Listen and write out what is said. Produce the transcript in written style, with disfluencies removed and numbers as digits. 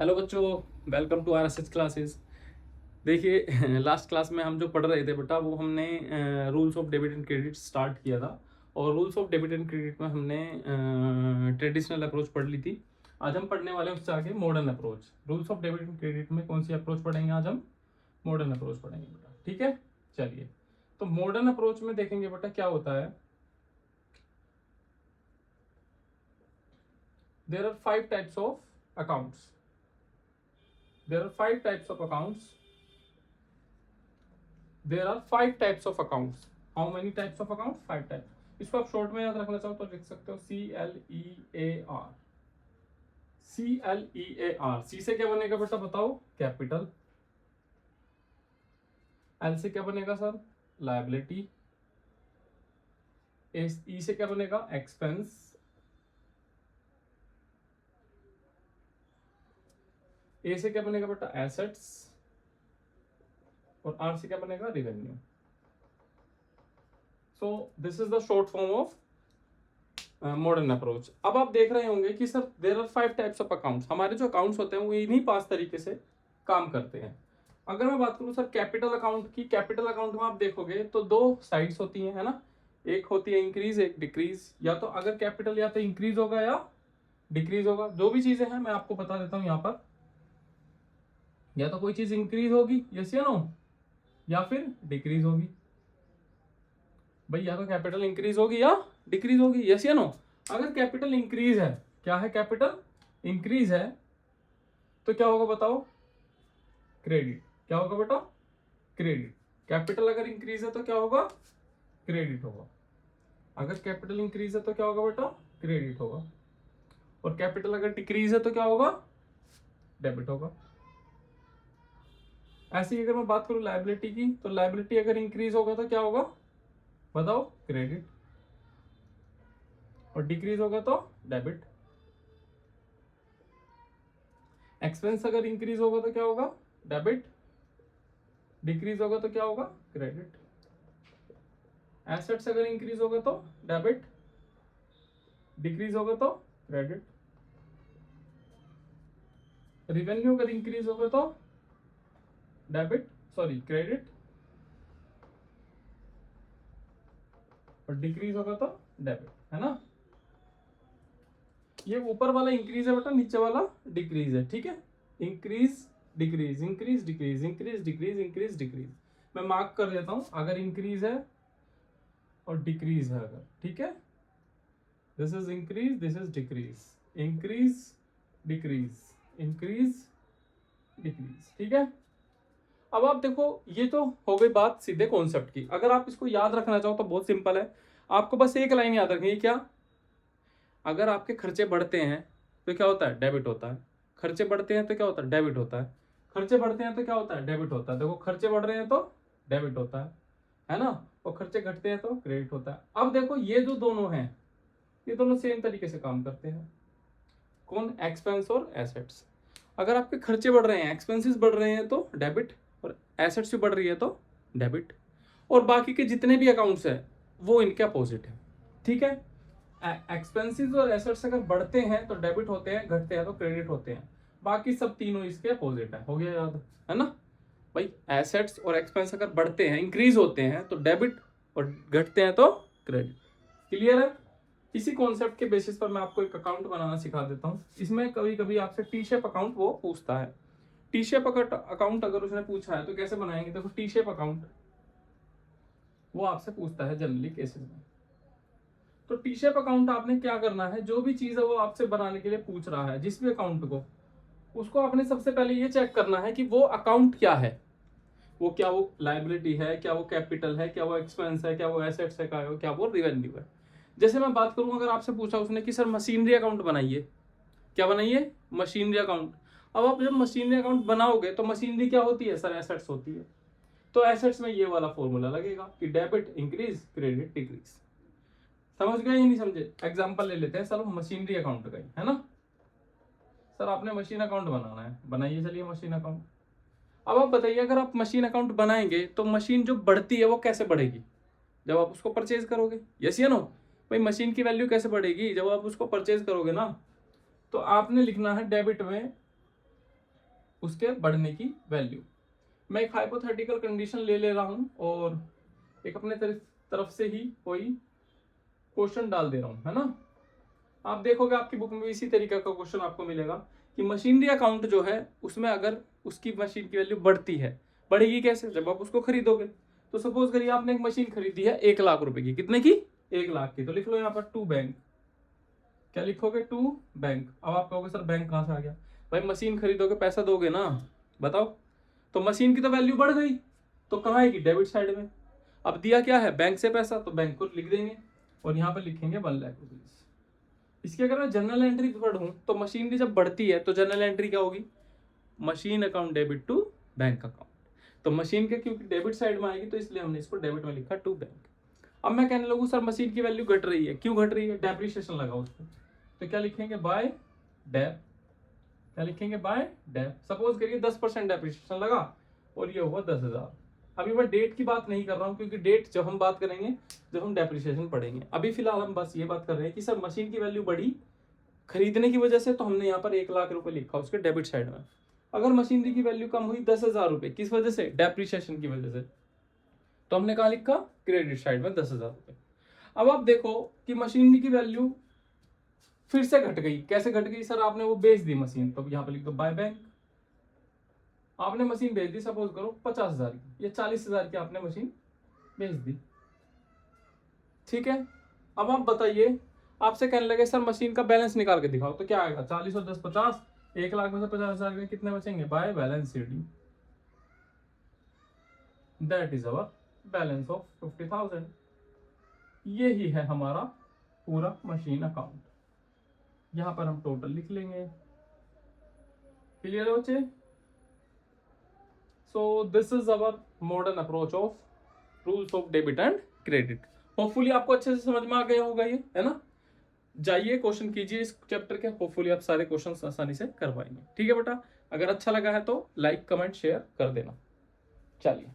Hello बच्चों, welcome to RSS classes. देखिए last class में हम जो पढ़ रहे थे बेटा वो हमने rules of debit and credit start किया था। और rules of debit and credit में हमने ट्रेडिशनल अप्रोच पढ़ ली थी। आज हम पढ़ने वाले हैं उससे आगे modern approach. Rules of debit and credit में कौन सी अप्रोच पढ़ेंगे? आज हम मॉडर्न अप्रोच पढ़ेंगे बेटा, ठीक है। चलिए, तो मॉडर्न अप्रोच में देखेंगे बेटा क्या होता है। There are 5 types of accounts. There are 5 types of accounts. There are 5 types of accounts. How many types of accounts? 5 types. इसको आप शॉर्ट में याद रखना चाहो तो लिख सकते हो CLEAR। CLEAR। C से क्या बनेगा बेटा बताओ? कैपिटल। L से क्या बनेगा सर? लायबिलिटी। E से क्या बनेगा? एक्सपेंस। A से क्या बनेगा बेटा? एसेट्स। और R से क्या बनेगा? Revenue. So this is the short form of modern approach. अब आप देख रहे होंगे कि sir there are 5 types of accounts. हमारे जो अकाउंट्स होते हैं वो इन्हीं 5 तरीके से काम करते हैं। अगर मैं बात करूं सर कैपिटल अकाउंट की, कैपिटल अकाउंट में आप देखोगे तो 2 साइड्स होती हैं, है ना। एक होती है इंक्रीज, एक डिक्रीज। या तो अगर कैपिटल या तो इंक्रीज होगा या डिक्रीज होगा। जो भी चीजें हैं मैं आपको बता देता हूं यहाँ पर। या तो कोई चीज इंक्रीज होगी, यस या नो, या फिर डिक्रीज होगी। भाई या तो कैपिटल इंक्रीज होगी या डिक्रीज होगी, यस या नो। अगर कैपिटल इंक्रीज है, क्या है? कैपिटल इंक्रीज है तो क्या होगा बताओ? क्रेडिट। क्या होगा बेटा? क्रेडिट। कैपिटल अगर इंक्रीज है तो क्या होगा? क्रेडिट होगा। अगर कैपिटल इंक्रीज है तो क्या होगा बेटा? क्रेडिट होगा। और कैपिटल अगर डिक्रीज है तो क्या होगा? डेबिट होगा। ऐसे ही अगर मैं बात करूं लायबिलिटी की, तो लायबिलिटी अगर इंक्रीज होगा तो क्या होगा बताओ? क्रेडिट। और डिक्रीज होगा तो डेबिट। एक्सपेंस अगर इंक्रीज होगा तो क्या होगा? डेबिट। डिक्रीज होगा तो क्या होगा? क्रेडिट। एसेट्स अगर इंक्रीज होगा तो डेबिट, डिक्रीज होगा तो क्रेडिट। रिवेन्यू अगर इंक्रीज होगा तो डेबिट, सॉरी क्रेडिट। और डिक्रीज होगा तो डेबिट, है ना। ये ऊपर वाला इंक्रीज है बेटा, नीचे वाला डिक्रीज है, ठीक है। Increase decrease, increase decrease, increase decrease, increase decrease. मैं मार्क कर देता हूं। अगर इंक्रीज है और डिक्रीज है अगर, ठीक है, this is increase, this is decrease, increase decrease, increase decrease, ठीक है। अब आप देखो, ये तो हो गई बात सीधे कॉन्सेप्ट की। अगर आप इसको याद रखना चाहो तो बहुत सिंपल है। आपको बस एक लाइन याद रखनी है, क्या? अगर आपके खर्चे बढ़ते हैं तो क्या होता है? डेबिट होता है। खर्चे बढ़ते हैं तो क्या होता है? डेबिट होता है। खर्चे बढ़ते हैं तो क्या होता है? डेबिट होता है। देखो, खर्चे बढ़ रहे हैं तो डेबिट होता है ना। और खर्चे घटते हैं तो क्रेडिट होता है। अब देखो, ये जो दोनों हैं ये दोनों सेम तरीके से काम करते हैं। कौन? एक्सपेंस और एसेट्स। अगर आपके खर्चे बढ़ रहे हैं, एक्सपेंसेस बढ़ रहे हैं तो डेबिट, और एसेट्स भी बढ़ रही है तो डेबिट। और बाकी के जितने भी अकाउंट्स हैं वो इनके अपोजिट है, ठीक है। एक्सपेंसेस और एसेट्स अगर बढ़ते हैं तो डेबिट होते हैं, घटते हैं तो क्रेडिट होते हैं। बाकी सब तीनों इसके अपोजिट है। हो गया याद, है ना भाई। एसेट्स और एक्सपेंस अगर बढ़ते हैं, इंक्रीज होते हैं तो डेबिट, और घटते हैं तो क्रेडिट। क्लियर है? इसी कॉन्सेप्ट के बेसिस पर मैं आपको एक अकाउंट बनाना सिखा देता हूं। इसमें कभी कभी आपसे टी शेप अकाउंट वो पूछता है। टी शेप अकाउंट अगर उसने पूछा है तो कैसे बनाएंगे? देखो, टी शेप अकाउंट वो आपसे पूछता है जनरली केसेस में। तो टी शेप अकाउंट आपने क्या करना है, जो भी चीज है वो आपसे बनाने के लिए पूछ रहा है, जिस भी अकाउंट को, उसको आपने सबसे पहले ये चेक करना है कि वो अकाउंट क्या है। वो क्या, वो लायबिलिटी है, क्या वो कैपिटल है, क्या वो एक्सपेंस है, क्या वो एसेट्स है, क्या वो रिवेन्यू है। जैसे मैं बात करूं, अगर आपसे पूछा उसने कि सर मशीनरी अकाउंट बनाइए, क्या बनाइए? Machinery account. अब आप जब मशीनरी अकाउंट बनाओगे तो मशीनरी क्या होती है सर? एसेट्स होती है। तो एसेट्स में ये वाला फॉर्मूला लगेगा कि डेबिट इंक्रीज, क्रेडिट डिक्रीज। समझ गए या नहीं समझे? एग्जांपल ले लेते हैं सर मशीनरी अकाउंट का ही, है ना। सर आपने मशीन अकाउंट बनाना है, बनाइए चलिए मशीन अकाउंट। अब आप बताइए, अगर आप मशीन अकाउंट बनाएंगे तो मशीन जो बढ़ती है वो कैसे बढ़ेगी? जब आप उसको परचेज करोगे, यस या नो। भाई मशीन की वैल्यू कैसे बढ़ेगी? जब आप उसको परचेज करोगे ना, तो आपने लिखना है डेबिट में उसके बढ़ने की वैल्यू। मैं एक हाइपोथेटिकल कंडीशन ले रहा हूं और एक अपने तरफ से ही कोई क्वेश्चन डाल दे रहा हूं, है ना। आप देखोगे आपकी बुक में इसी तरीके का क्वेश्चन आपको मिलेगा कि मशीनरी अकाउंट जो है उसमें अगर उसकी मशीन की वैल्यू बढ़ती है, बढ़ेगी कैसे, जब आप उसको खरीदोगे। तो सपोज करिए आपने एक मशीन खरीदी है 1 लाख रुपए की, कितने की, 1 लाख की। तो लिख लो यहाँ पर टू बैंक, क्या लिखोगे, टू बैंक। अब आप कहोगे सर बैंक कहाँ से आ गया, भाई मशीन खरीदोगे पैसा दोगे ना, बताओ। तो मशीन की तो वैल्यू बढ़ गई, तो कहाँ आएगी, डेबिट साइड में। अब दिया क्या है, बैंक से पैसा, तो बैंक को लिख देंगे और यहाँ पर लिखेंगे 1 लाख रुपीज। इसकी अगर मैं जनरल एंट्री पढ़ूं तो मशीनरी जब बढ़ती है तो जनरल एंट्री क्या होगी, machine account debit to bank account. तो मशीन के क्योंकि डेबिट साइड में आएगी तो इसलिए हमने इसको डेबिट में लिखा टू बैंक। अब मैं कहने लगूँ सर मशीन की वैल्यू घट रही है, क्यों घट रही है, डेप्रिसिएशन लगा उसको। तो क्या लिखेंगे, बाय डेप। क्या लिखेंगे, बाय डेप। सपोज करिए 10% डेप्रिसिएशन लगा और ये हुआ 10,000। अभी मैं डेट की बात नहीं कर रहा हूँ क्योंकि डेट जब हम बात करेंगे जब हम डेप्रिसिएशन पढ़ेंगे। अभी फिलहाल हम बस ये बात कर रहे हैं कि सर मशीन की वैल्यू बढ़ी खरीदने की वजह से, तो हमने यहाँ पर 1 लाख रुपए लिखा उसके डेबिट साइड में। अगर मशीनरी की वैल्यू कम हुई 10,000 रुपए, किस वजह से, डेप्रिसिएशन की वजह से, तो हमने कहा लिखा क्रेडिट साइड में 10,000 रुपए। अब आप देखो कि मशीनरी की वैल्यू फिर से घट गई, कैसे घट गई सर, आपने वो बेच दी मशीन, तो यहाँ पर लिख दो बाय बैंक। आपने मशीन बेच दी, सपोज करो 50,000 की या 40,000 की आपने मशीन बेच दी, ठीक है। अब आप बताइए, आपसे कहने लगे सर मशीन का बैलेंस निकाल के दिखाओ, तो क्या आएगा, 40 और 10 50, 1 लाख में से 50,000 के कितने बचेंगे, by balance sheet, that is our balance of 50,000। यही है हमारा पूरा मशीन अकाउंट। यहां पर हम टोटल लिख लेंगे। क्लियर है बच्चे। सो this is our modern approach of rules of debit and credit. Hopefully आपको अच्छे से समझ में आ गया होगा ये, है ना। जाइए क्वेश्चन कीजिए इस चैप्टर के, होपफुली आप सारे क्वेश्चन आसानी से कर पाएंगे। ठीक है बेटा, अगर अच्छा लगा है तो लाइक कमेंट शेयर कर देना। चलिए।